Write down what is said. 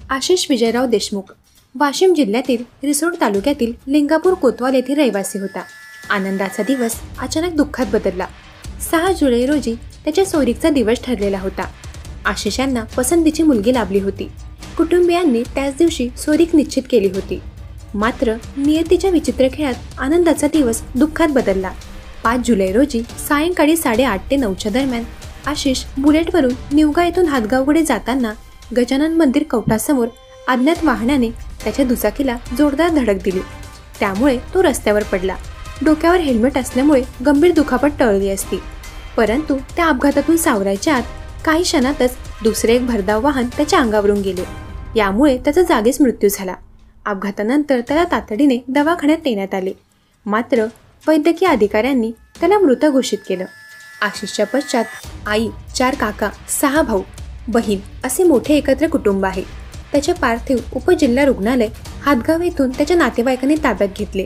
आशिष विजयराव देशमुख वाशिम जिल्ह्यातील रिसोड तालुक्यातील लिंगापूर कोतवाल येथील रहिवासी होता। आनंदाचा दिवस अचानक दुःखात बदलला। 6 जुलै रोजी त्याच्या सोयरीचा दिवस ठरलेला होता। आशिष यांना पसंतीची मुलगी लाभली होती। कुटुंबियांनी त्याच दिवशी सोयरीक निश्चित केली होती। मात्र नियतीच्या विचित्र खेळात आनंदाचा दिवस दुःखात बदलला। 5 जुलै रोजी सायंकाळी 8:30 ते 9च्या दरम्यान आशिष बुलेटवरून निवगा येथून हातगावकडे जाताना गजानन मंदिर कवठासमोर अज्ञात वाहनाने त्याच्या दुचाकीला जोरदार धडक दिली। त्यामुळे तो रस्त्यावर पडला। डोक्यावर हेल्मेट असल्यामुळे गंभीर दुखापत टळली असती, परंतु त्या अपघातातून सावरायच्या आत काही क्षणातच दुसरे एक भरधाव वाहन त्याच्या अंगावरून गेले। यामुळे त्याचा जागीच मृत्यू झाला। अपघातानंतर त्याला तातडीने दवाखान्यात नेण्यात आले, मात्र वैद्यकीय अधिकाऱ्यांनी त्याला मृत घोषित केलं। आशिषच्या पश्चात आई, 4 काका, 6 भाऊ, बहीण असे मोठे एकत्र कुटुंब आहे। त्याचे पार्थिव उपजिल्हा रुग्णालय हातगाव येथून त्याच्या नातेवाईकांनी ताब्यात घेतले।